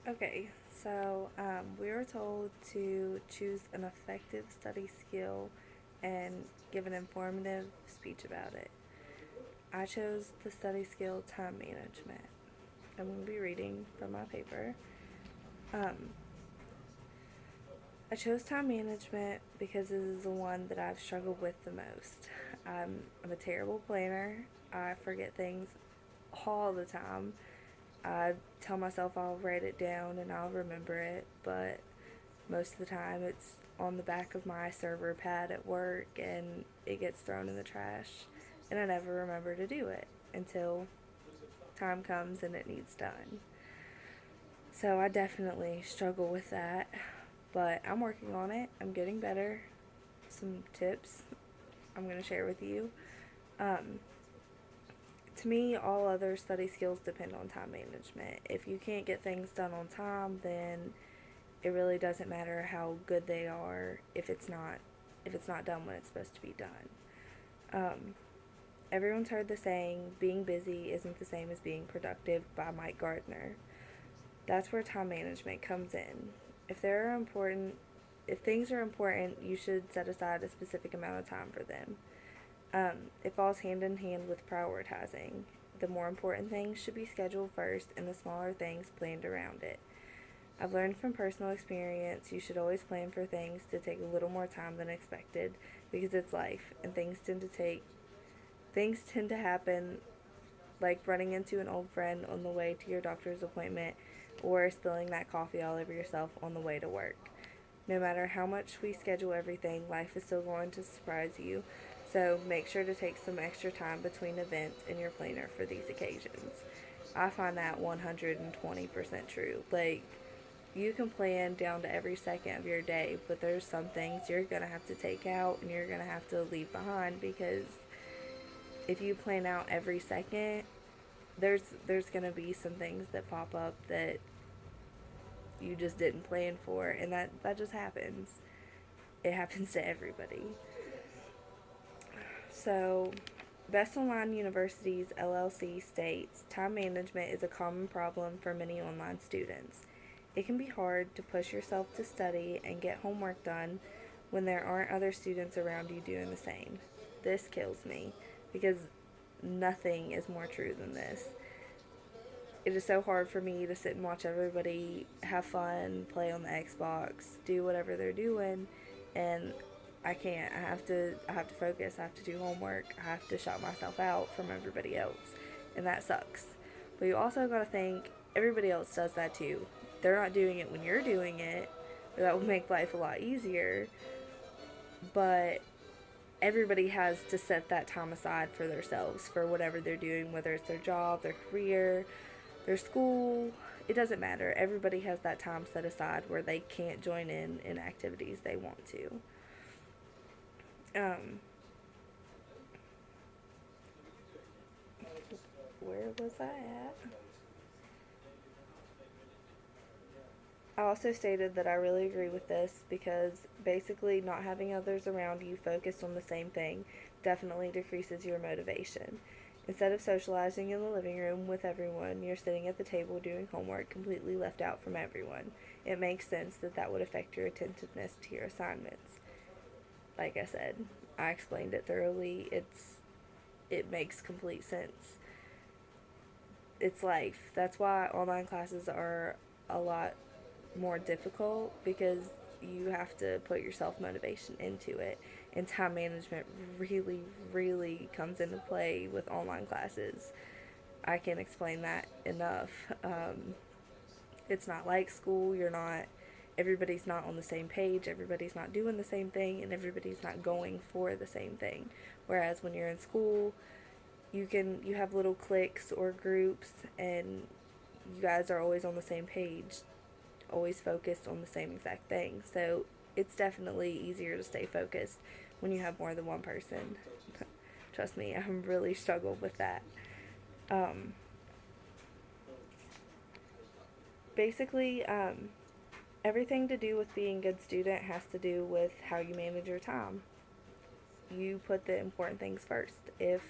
Okay, so we were told to choose an effective study skill and give an informative speech about it. I chose the study skill time management. I'm going to be reading from my paper. Um, I chose time management because it is the one that I've struggled with the most. I'm a terrible planner. I forget things all the time. I tell myself I'll write it down and I'll remember it, but most of the time it's on the back of my server pad at work and it gets thrown in the trash, and I never remember to do it until time comes and it needs done. So I definitely struggle with that, but I'm working on it. I'm getting better. Some tips I'm going to share with you. Um, to me, all other study skills depend on time management. If you can't get things done on time, then it really doesn't matter how good they are if it's not done when it's supposed to be done. Um, Everyone's heard the saying, being busy isn't the same as being productive by Mike Gardner. That's where time management comes in. If there are important if things are important, you should set aside a specific amount of time for them. It falls hand in hand with prioritizing. The more important things should be scheduled first and the smaller things planned around it. I've learned from personal experience you should always plan for things to take a little more time than expected because it's life and things tend to happen, like running into an old friend on the way to your doctor's appointment or spilling that coffee all over yourself on the way to work. No matter how much we schedule everything, life is still going to surprise you. So make sure to take some extra time between events in your planner for these occasions. I find that 120% true. Like, you can plan down to every second of your day, but there's some things you're going to have to take out and you're going to have to leave behind because if you plan out every second, there's going to be some things that pop up that you just didn't plan for, and that just happens. It happens to everybody. So, Best Online Universities LLC states time management is a common problem for many online students. It can be hard to push yourself to study and get homework done when there aren't other students around you doing the same. This kills me because nothing is more true than this. It is so hard for me to sit and watch everybody have fun, play on the Xbox, do whatever they're doing, and I can't. I have to focus. I have to do homework. I have to shut myself out from everybody else, and that sucks. But you also got to think everybody else does that too. They're not doing it when you're doing it. That would make life a lot easier, but everybody has to set that time aside for themselves for whatever they're doing, whether it's their job, their career, their school. It doesn't matter. Everybody has that time set aside where they can't join in activities they want to. Um, where was I at? I also stated that I really agree with this because basically not having others around you focused on the same thing definitely decreases your motivation. Instead of socializing in the living room with everyone, you're sitting at the table doing homework completely left out from everyone. It makes sense that that would affect your attentiveness to your assignments. Like I said, I explained it thoroughly. It makes complete sense. It's life. That's why online classes are a lot more difficult because you have to put your self motivation into it. And time management really, really comes into play with online classes. I can't explain that enough. It's not like school. Everybody's not on the same page, everybody's not doing the same thing, and everybody's not going for the same thing. Whereas when you're in school, you have little cliques or groups, and you guys are always on the same page, always focused on the same exact thing. So it's definitely easier to stay focused when you have more than one person. Trust me, I'm really struggled with that. Um, Basically, everything to do with being a good student has to do with how you manage your time. You put the important things first. If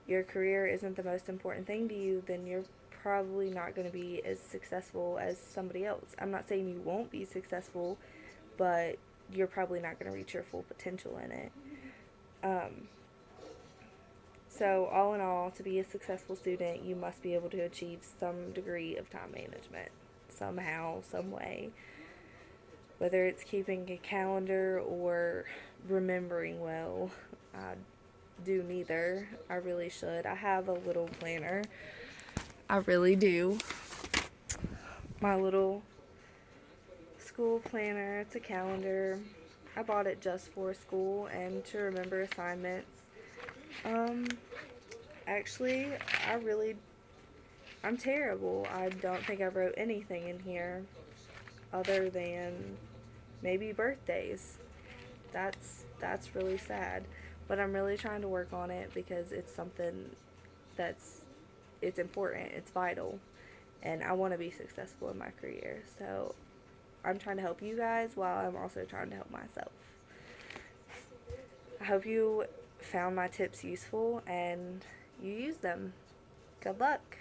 your career isn't the most important thing to you, then you're probably not going to be as successful as somebody else. I'm not saying you won't be successful, but you're probably not going to reach your full potential in it. So, all in all, to be a successful student, you must be able to achieve some degree of time management, somehow, some way. Whether it's keeping a calendar or remembering well. I do neither. I really should. I have a little planner. I really do. My little school planner. It's a calendar. I bought it just for school and to remember assignments. Um, Actually, I'm terrible. I don't think I wrote anything in here other than maybe birthdays. That's really sad. But I'm really trying to work on it because it's something that's it's important, it's vital, and I want to be successful in my career. So I'm trying to help you guys while I'm also trying to help myself. I hope you found my tips useful and you use them. Good luck.